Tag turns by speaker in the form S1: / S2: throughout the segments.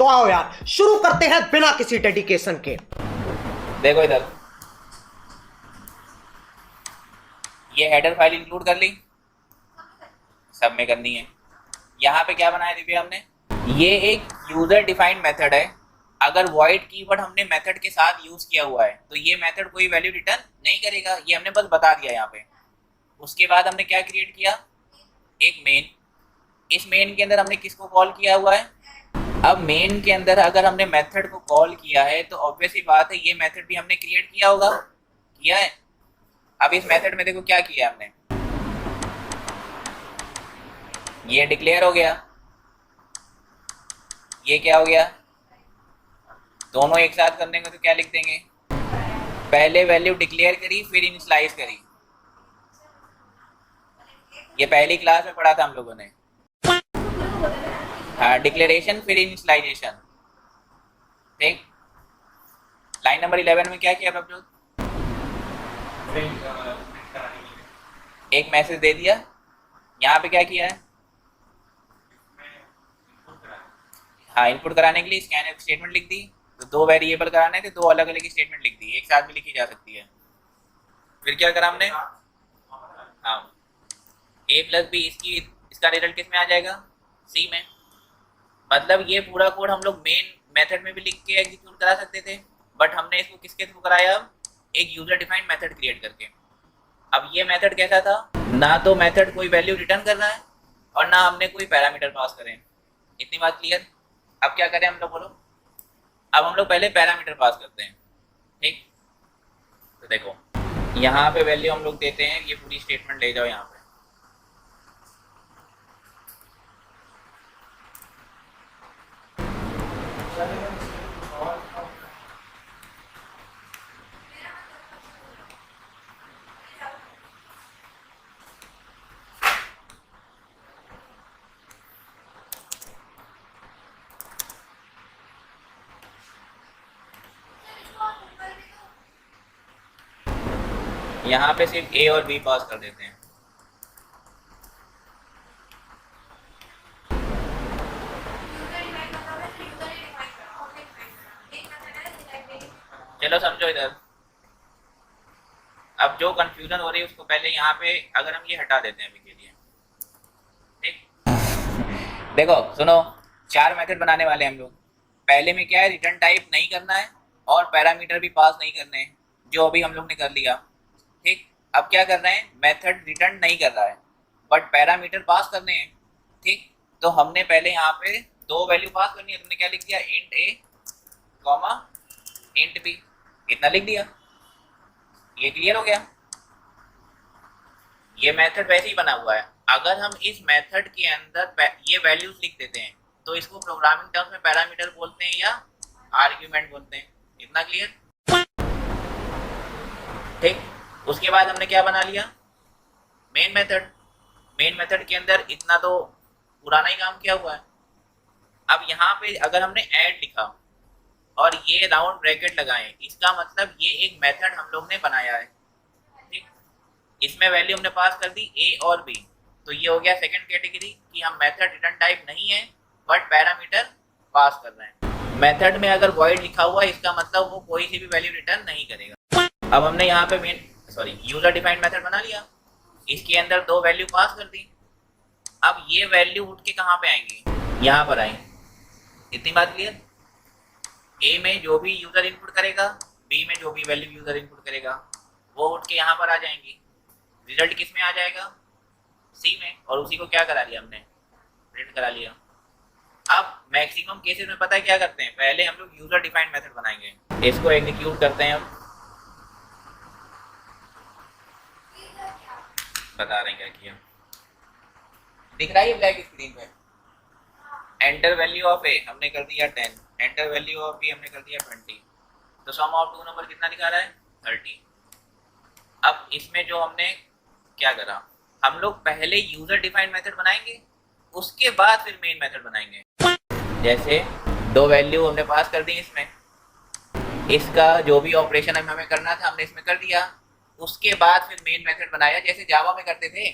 S1: तो आओ यार शुरू करते हैं बिना किसी डेडिकेशन के।
S2: देखो इधर, ये हेडर फाइल इंक्लूड कर ली, सब में करनी है। यहाँ पे क्या बनाया दिव्या हमने, ये एक यूजर डिफाइंड मेथड है। अगर वॉइड कीवर्ड हमने मेथड के साथ यूज किया हुआ है तो ये मेथड कोई वैल्यू रिटर्न नहीं करेगा, ये हमने बस बता दिया यहाँ पे। उसके बाद हमने क्या क्रिएट किया, एक मेन। इस मेन के अंदर हमने किसको कॉल किया हुआ है, अब मेन के अंदर अगर हमने मेथड को कॉल किया है तो ऑब्वियस ही बात है ये मेथड भी हमने क्रिएट किया होगा, किया है। अब इस मेथड में देखो क्या किया हमने, ये डिक्लेयर हो गया, ये क्या हो गया, दोनों एक साथ करने को तो क्या लिख देंगे, पहले वैल्यू डिक्लेयर करी फिर इनिशियलाइज करी। ये पहली क्लास में पढ़ा था हम लोगों ने। हाँ, डिक्लेरेशन फिर इनिशियलाइजेशन, ठीक। लाइन नंबर 11 में क्या किया प्रभजोत, एक मैसेज दे दिया। यहाँ पे क्या किया है, हाँ, इनपुट कराने के लिए स्कैन स्टेटमेंट लिख दी। तो दो वेरिएबल कराने थे, दो अलग अलग स्टेटमेंट लिख दी, एक साथ भी लिखी जा सकती है। फिर क्या करा हमने, हाँ, a प्लस बी, इसका रिजल्ट किस में आ जाएगा, सी में। मतलब ये पूरा कोड हम लोग मेन मेथड में भी लिख के एग्जीक्यूट करा सकते थे, बट हमने इसको किसके थ्रू कराया, अब एक यूजर डिफाइंड मेथड क्रिएट करके। अब ये मेथड कैसा था, ना तो मेथड कोई वैल्यू रिटर्न कर रहा है और ना हमने कोई पैरामीटर पास करें। इतनी बात क्लियर। अब क्या करें हम लोग, बोलो। अब हम लोग पहले पैरामीटर पास करते हैं, ठीक। तो देखो यहाँ पे वैल्यू हम लोग देते हैं, ये पूरी स्टेटमेंट ले जाओ यहाँ पे। यहाँ पे सिर्फ ए और बी पास कर देते हैं। चलो समझो इधर, अब जो कंफ्यूजन हो रही है उसको पहले यहाँ पे अगर हम ये हटा देते हैं अभी के लिए, ठीक। देखो सुनो, 4 मेथड बनाने वाले हम लोग। पहले में क्या है, रिटर्न टाइप नहीं करना है और पैरामीटर भी पास नहीं करने हैं, जो अभी हम लोग ने कर लिया, ठीक। अब क्या कर रहे हैं, मेथड रिटर्न नहीं कर रहा है बट पैरामीटर पास करने हैं, ठीक। तो हमने पहले यहाँ पे दो वैल्यू पास करनी है, तुमने क्या लिख दिया, इंट ए कॉमा इंट बी, इतना लिख दिया। ये क्लियर हो गया। ये मेथड वैसे ही बना हुआ है। अगर हम इस मेथड के अंदर ये वैल्यूज लिख देते हैं तो इसको प्रोग्रामिंग टर्म्स में पैरामीटर बोलते हैं या आर्ग्यूमेंट बोलते हैं। इतना क्लियर, ठीक। उसके बाद हमने क्या बना लिया, मेन मेथड। मेन मेथड के अंदर इतना तो पुराना ही काम किया हुआ है। अब यहाँ पे अगर हमने ऐड लिखा और ये राउंड ब्रैकेट लगाए, इसका मतलब ये एक मेथड हम लोग ने बनाया है, ठीक। इसमें वैल्यू हमने पास कर दी ए और बी, तो ये हो गया सेकंड कैटेगरी कि हम मेथड रिटर्न टाइप नहीं है बट पैरामीटर पास कर रहे हैं। मेथड में अगर वॉइड लिखा हुआ है इसका मतलब वो कोई सी भी वैल्यू रिटर्न नहीं करेगा। अब हमने यहाँ पे यूजर डिफाइंड मेथड बना लिया, इसके अंदर दो वैल्यू पास कर दी। अब ये वैल्यू उठ के कहाँ पे आएंगी, यहाँ पर आएंगी। इतनी बात क्लियर। ए में जो भी यूजर इनपुट करेगा, बी में जो भी वैल्यू यूजर इनपुट करेगा, वो उठ के यहाँ पर आ जाएंगी। रिजल्ट किस में आ जाएगा, सी में, और उसी को क्या करा लिया हमने, प्रिंट करा लिया। अब मैक्सिमम केसेस में पता है क्या करते हैं, पहले हम लोग यूजर डिफाइंड मेथड बनाएंगे, इसको एग्जीक्यूट करते हैं। अब बता रहे हैं क्या किया, दिख रहा है ब्लैक स्क्रीन पे। एंटर वैल्यू ऑफ ए हमने कर दिया 10, एंटर वैल्यू ऑफ बी हमने कर दिया 20, तो सम ऑफ 2 नंबर कितना दिखा रहा है, 30। अब इसमें जो हमने क्या करा, हम लोग पहले यूजर डिफाइंड मेथड बनाएंगे, उसके बाद फिर मेन मेथड बनाएंगे। जैसे दो वैल्यू हमने पास कर दी इसमें, इसका जो भी ऑपरेशन हमें करना था हमने इसमें कर दिया, उसके बाद फिर मेन मेथड बनाया, जैसे जावा में करते थे,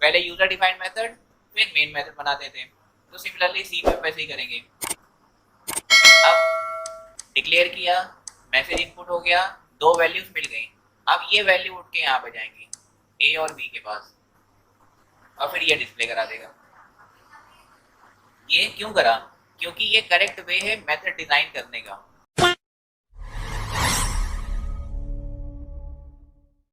S2: पहले यूजर डिफाइंड मेथड फिर मेन मेथड बनाते थे। तो सिमिलरली सी में वैसे ही करेंगे। अब डिक्लेयर किया, मैसेज इनपुट हो गया, 2 वैल्यूज मिल गई। अब ये वैल्यू उठ के यहाँ पे जाएंगी ए और बी के पास, और फिर ये डिस्प्ले करा देगा। ये क्यों करा? क्योंकि ये करेक्ट वे है मेथड डिजाइन करने का।